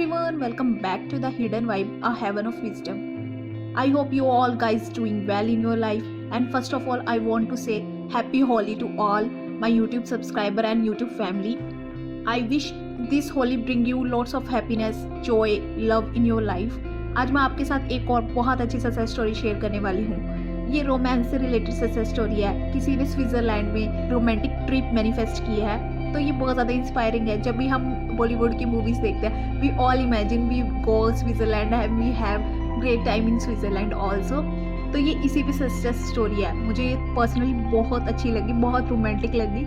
everyone, welcome back to the Hidden Vibe, a heaven of wisdom. I hope you all guys doing well in your life, and first of all I want to say happy Holi to all my YouTube subscriber and YouTube family. I wish this Holi bring you lots of happiness, joy, love in your life. आज मैं आपके साथ एक और बहुत अच्छी success story share करने वाली हूँ। ये रोमांस से रिलेटेड सक्सेस स्टोरी है। किसी ने स्विट्जरलैंड में रोमांटिक ट्रिप मैनिफेस्ट की है, तो ये बहुत ज़्यादा इंस्पायरिंग है। जब भी हम बॉलीवुड की मूवीज़ देखते हैं, we all imagine we go Switzerland and we have great time in Switzerland also. तो ये इसी पे सक्सेस स्टोरी है। मुझे ये पर्सनली बहुत अच्छी लगी, बहुत रोमांटिक लगी,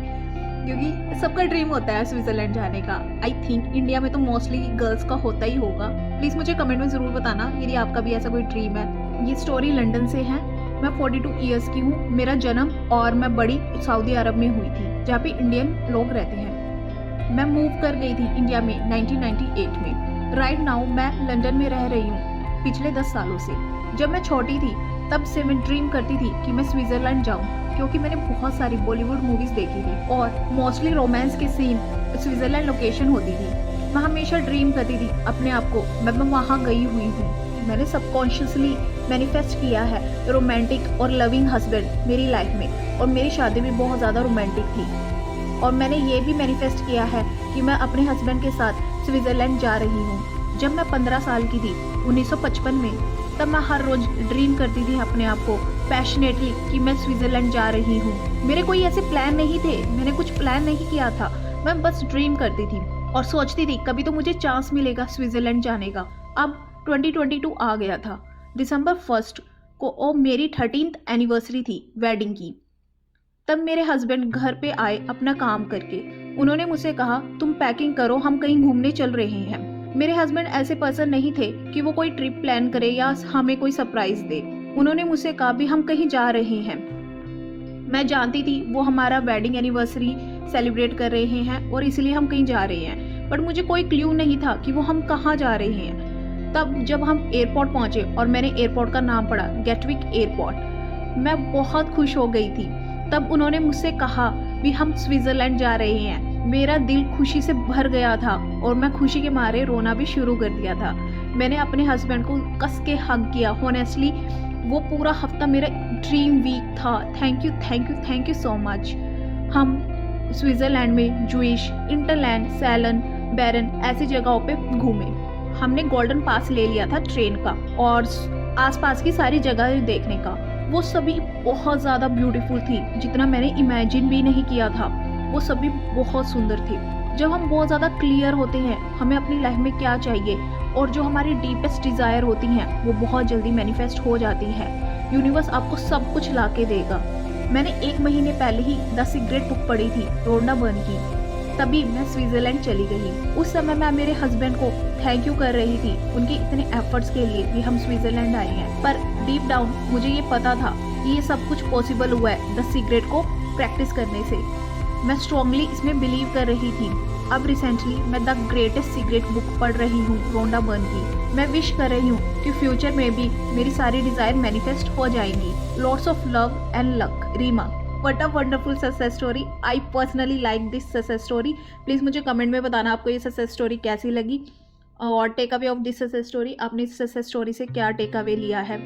क्योंकि सबका ड्रीम होता है स्विट्जरलैंड जाने का। आई थिंक इंडिया में तो मोस्टली गर्ल्स का होता ही होगा। प्लीज़ मुझे कमेंट में ज़रूर बताना यदि आपका भी ऐसा कोई ड्रीम है। ये स्टोरी लंदन से है। मैं 42 ईयर्स की हूँ। मेरा जन्म और मैं बड़ी सऊदी अरब में हुई थी, जहाँ पे इंडियन लोग रहते हैं। मैं मूव कर गई थी इंडिया में 1998 में। राइट नाउ मैं लंदन में रह रही हूँ पिछले 10 सालों से। जब मैं छोटी थी तब से मैं ड्रीम करती थी कि मैं स्विट्जरलैंड जाऊँ, क्योंकि मैंने बहुत सारी बॉलीवुड मूवीज़ देखी थी और मोस्टली रोमांस के सीन स्विट्जरलैंड लोकेशन होती थी। मैं हमेशा ड्रीम करती थी अपने आप को मैं वहाँ गई हुई हूँ। मैंने सबकॉन्शियसली मैनिफेस्ट किया है रोमांटिक और लविंग हस्बैंड मेरी लाइफ में, और मेरी शादी भी बहुत ज़्यादा रोमांटिक थी। और मैंने ये भी मैनिफेस्ट किया है कि मैं अपने हस्बैंड के साथ स्विट्जरलैंड जा रही हूँ। जब मैं 15 साल की थी 1955 में, तब मैं हर रोज़ ड्रीम करती थी अपने आप को पैशनेटली कि मैं स्विट्जरलैंड जा रही हूँ। मेरे कोई ऐसे प्लान नहीं थे, मैंने कुछ प्लान नहीं किया था। मैं बस ड्रीम करती थी और सोचती थी कभी तो मुझे चांस मिलेगा स्विट्जरलैंड जाने का। अब 2022 आ गया था। दिसंबर 1 को मेरी 13th एनिवर्सरी थी वेडिंग की। तब मेरे हस्बैंड घर पे आए अपना काम करके। उन्होंने मुझसे कहा तुम पैकिंग करो, हम कहीं घूमने चल रहे हैं। मेरे हस्बैंड ऐसे पर्सन नहीं थे कि वो कोई ट्रिप प्लान करे या हमें कोई सरप्राइज दे। उन्होंने मुझसे कहा भी हम कहीं जा रहे हैं। मैं जानती थी वो हमारा वेडिंग एनिवर्सरी सेलिब्रेट कर रहे हैं और इसलिए हम कहीं जा रहे हैं, बट मुझे कोई क्लू नहीं था कि वो हम कहाँ जा रहे हैं। तब जब हम एयरपोर्ट पहुंचे और मैंने एयरपोर्ट का नाम पढ़ा गैटविक एयरपोर्ट, मैं बहुत खुश हो गई थी। तब उन्होंने मुझसे कहा भी हम स्विट्जरलैंड जा रहे हैं। मेरा दिल खुशी से भर गया था और मैं खुशी के मारे रोना भी शुरू कर दिया था। मैंने अपने हस्बैंड को कस के हग किया। होनेस्टली वो पूरा हफ्ता मेरा ड्रीम वीक था। Thank you thank you thank you so much. हम स्विट्जरलैंड में जूइश, इंटरलैंड, सैलन, बैरन ऐसी जगहों पे घूमे। हमने गोल्डन पास ले लिया था ट्रेन का और आसपास की सारी जगह देखने का। वो सभी बहुत ज़्यादा ब्यूटीफुल थी, जितना मैंने इमेजिन भी नहीं किया था। वो सभी बहुत सुंदर थी। जब हम बहुत ज़्यादा क्लियर होते हैं हमें अपनी लाइफ में क्या चाहिए और जो हमारी डीपेस्ट डिज़ायर होती हैं वो बहुत जल्दी मैनिफेस्ट हो जाती है। यूनिवर्स आपको सब कुछ ला के देगा। मैंने 1 महीने पहले ही द सीक्रेट बुक पढ़ी थी रोंडा बर्न की, तभी मैं स्विट्जरलैंड चली गई। उस समय मैं मेरे हस्बैंड को थैंक यू कर रही थी उनके इतने एफर्ट्स के लिए कि हम स्विट्जरलैंड आए हैं। पर डीप डाउन मुझे ये पता था कि ये सब कुछ पॉसिबल हुआ है द सीक्रेट को प्रैक्टिस करने से। मैं स्ट्रांगली इसमें बिलीव कर रही थी। अब रिसेंटली मैं द ग्रेटेस्ट सीक्रेट बुक पढ़ रही हूँ रोंडा बर्न की। मैं विश कर रही हूँ कि फ्यूचर में भी मेरी सारी डिज़ायर मैनिफेस्ट हो जाएंगी। Lots of love and luck. Reema, What a wonderful success story. I personally like this success story. Please मुझे कमेंट में बताना आपको ये सक्सेस स्टोरी कैसी लगी और take away of this success story. आपने इस सक्सेस स्टोरी से क्या टेक अवे लिया है।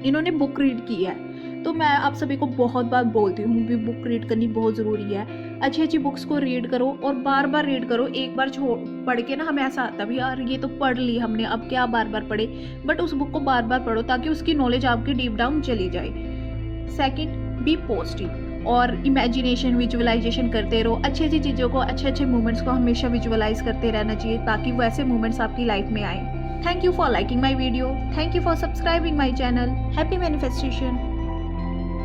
इन्होंने बुक रीड की है, तो मैं आप सभी को बहुत बार बोलती हूँ भी बुक रीड करनी बहुत ज़रूरी है। अच्छी अच्छी बुक्स को रीड करो और बार बार रीड करो। एक बार पढ़ के ना हमें ऐसा आता भी यार ये तो पढ़ ली हमने, अब क्या बार बार पढ़े। बट उस बुक को बार बार पढ़ो ताकि उसकी नॉलेज आपकी डीप डाउन चली जाए। सेकेंड, बी पॉजिटिव और इमेजिनेशन, विजुअलाइजेशन करते रहो। अच्छी अच्छी चीज़ों को, अच्छे अच्छे मोमेंट्स को हमेशा विजुअलाइज करते रहना चाहिए ताकि वैसे मोमेंट्स आपकी लाइफ में आए। Thank you for liking my video. Thank you for subscribing my channel. Happy manifestation.